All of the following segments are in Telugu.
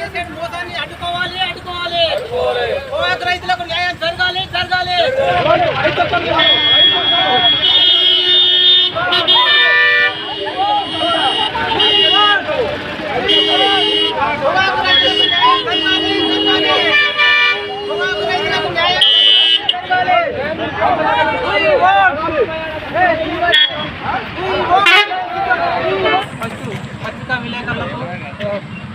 ఎస్టేట్ మోసాన్ని అడ్డుకోవాలి పొగాకు రైతులకు న్యాయం జరగాలి పత్రికా విలేకరులకు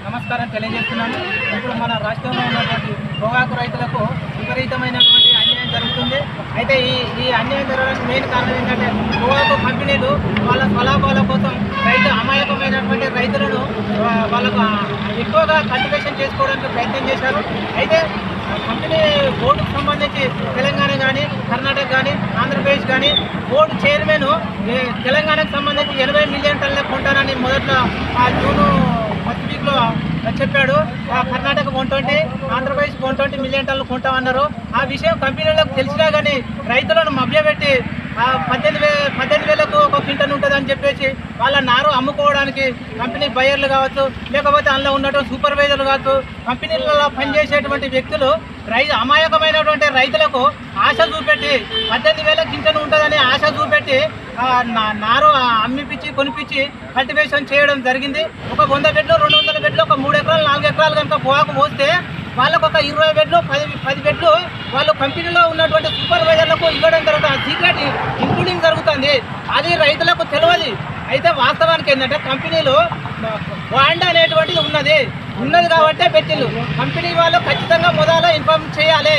నమస్కారం తెలియజేస్తున్నాను. ఇప్పుడు మన రాష్ట్రంలో ఉన్నటువంటి పొగాకు రైతులకు విపరీతమైనటువంటి అన్యాయం జరుగుతుంది. అయితే ఈ అన్యాయం జరగడానికి మెయిన్ కారణం ఏంటంటే పొగాకు కంపెనీలు వాళ్ళ స్వలాభాల కోసం అమాయకమైనటువంటి రైతులను వాళ్ళకు ఎక్కువగా కల్టివేషన్ చేసుకోవడానికి ప్రయత్నం చేశారు. అయితే కంపెనీ బోర్డుకు సంబంధించి తెలంగాణ కానీ కర్ణాటక కానీ ఆంధ్రప్రదేశ్ కానీ బోర్డు చైర్మన్ తెలంగాణకు సంబంధించి 80 మిలియన్ టన్నులకు కొంటానని మొదట్లో జూను ఫస్ట్ వీక్లో చెప్పాడు. కర్ణాటక 120, ఆంధ్రప్రదేశ్ 120 మిలియన్ టన్నులు కొంటామన్నారు. ఆ విషయం కంపెనీలకు తెలిసినా కానీ రైతులను మభ్యపెట్టి 18,000కు ఒక క్వింటల్ ఉంటుందని చెప్పేసి వాళ్ళ నారు అమ్ముకోవడానికి కంపెనీ బయర్లు కావచ్చు, లేకపోతే అందులో ఉన్నటువంటి సూపర్వైజర్లు కావచ్చు, కంపెనీలలో పనిచేసేటువంటి వ్యక్తులు అమాయకమైనటువంటి రైతులకు ఆశ చూపెట్టి 18,000 క్వింటల్ ఉంటుందని ఆశ చూపెట్టి నారు అమ్మిపించి కొనిపించి కల్టివేషన్ చేయడం జరిగింది. ఒక 100 బెడ్లు 200 బెడ్లు ఒక 3 ఎకరాలు 4 ఎకరాలు కనుక పొగాకు పోస్తే వాళ్ళకు ఒక 20 బెడ్లు 10 బెడ్లు వాళ్ళు కంపెనీలో ఉన్నటువంటి సూపర్వైజర్లకు ఇవ్వడం జరుగుతుంది. సీక్రెట్ ఇంక్లూడింగ్ జరుగుతుంది. అది రైతులకు తెలియదు. అయితే వాస్తవానికి ఏంటంటే కంపెనీలో బాండ్ అనేటువంటిది ఉన్నది కాబట్టి పెట్టిళ్ళు. కంపెనీ వాళ్ళు ఖచ్చితంగా మొదలు ఇన్ఫార్మ్ చేయాలి.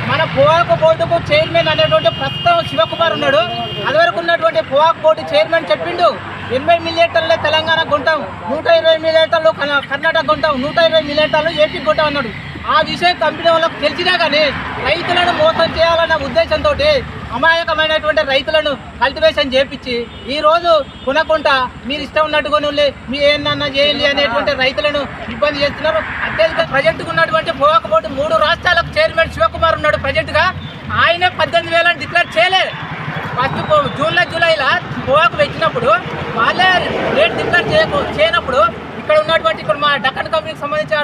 మన పొగాకు బోర్డుకు చైర్మన్ అనేటువంటి ప్రస్తుతం శివకుమార్ ఉన్నాడు. అదివరకు ఉన్నటువంటి పొగాకు బోర్డు చైర్మన్ చెప్పిండు 80 మిలియన్ టన్నులే తెలంగాణకు కొంటాం, 120 మిలియన్ టన్నులు కర్ణాటక కొంటాం, 120 మిలియన్ టన్నులు ఏపీకి కొంటాం అన్నాడు. ఆ విషయం కంపెనీ వాళ్ళకు తెలిసినా కానీ రైతులను మోసం చేయాలన్న ఉద్దేశంతో అమాయకమైనటువంటి రైతులను కల్టివేషన్ చేపించి ఈరోజు కొనకుండా మీరు ఇష్టం ఉన్నట్టుగా మీ ఏందన్నా చేయాలి అనేటువంటి రైతులను ఇబ్బంది చేస్తున్నారు. అత్యధిక ప్రజెంట్గా ఉన్నటువంటి పొగాకు బోర్డు 3 రాష్ట్రాలకు చైర్మన్ శివకుమార్ ఉన్నాడు. ప్రజెంట్గా ఆయనే 18,000 డిక్లేర్ చేయలేదు. ఫస్ట్ జూలైలో పొగాకు వచ్చినప్పుడు వాళ్ళే రేట్ డిక్లేర్ చేయనప్పుడు ఇక్కడ ఉన్నటువంటి మా డక్కన్ కంపెనీకి సంబంధించిన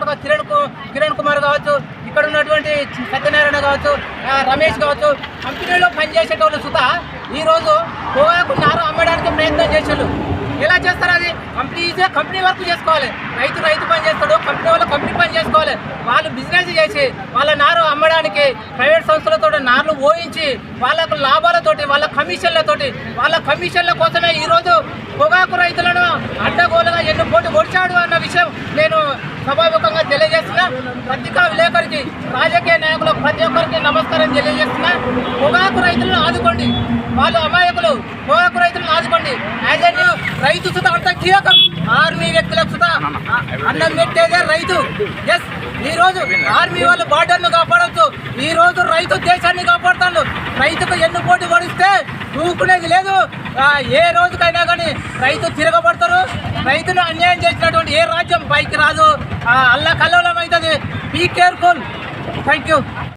కిరణ్ కుమార్ కావచ్చు, ఇక్కడ ఉన్నటువంటి సత్యనారాయణ కావచ్చు, రమేష్ కావచ్చు, కంపెనీలో పనిచేసేటోళ్ళు సుతా ఈరోజు పొగాకు నారు అమ్మడానికి ప్రయత్నం చేసేళ్ళు. ఎలా చేస్తారు? అది కంపెనీ వర్క్ చేసుకోవాలి. రైతు పని చేస్తాడు, కంపెనీ వాళ్ళు కంపెనీ పని చేసుకోవాలి. వాళ్ళు బిజినెస్ చేసి వాళ్ళ నారు అమ్మడానికి ప్రైవేట్ సంస్థలతో నార్లు పోయించి వాళ్ళకు లాభాలతోటి వాళ్ళ కమిషన్ల కోసమే ఈరోజు పొగాకు రైతులను అడ్డగోలుగా ఎన్నుకోటి ఒడిచాడు అన్న విషయం నేను సభాముఖంగా తెలియజేస్తున్నా. పత్రికా విలేకరికి రాజకీయ నాయకులకు ప్రతి ఒక్కరికి నమస్కారం తెలియజేస్తున్నా. పొగాకు రైతులను ఆదుకోండి. వాళ్ళు అమాయకులు. పొగాకు రైతులను ఆదుకోండి. యాజ్ ఎ రైతు సుత అంత కీలకం. ఆర్మీ వ్యక్తులకు సుత అన్నం పెట్టేదే రైతు. ఎస్, ఈరోజు ఆర్మీ వాళ్ళు బార్డర్ను కాపాడవచ్చు. ఈరోజు రైతు దేశాన్ని కాపాడుతాడు. రైతుకు ఎన్నుకోటి పడిస్తే దూకునేది లేదు. ఏ రోజుకైనా కానీ రైతు తిరగబడతారు. రైతును అన్యాయం చేసినటువంటి ఏ రాజ్యం పైకి రాదు. అల్లకల్లోలం అవుతుంది. Be careful. Thank you.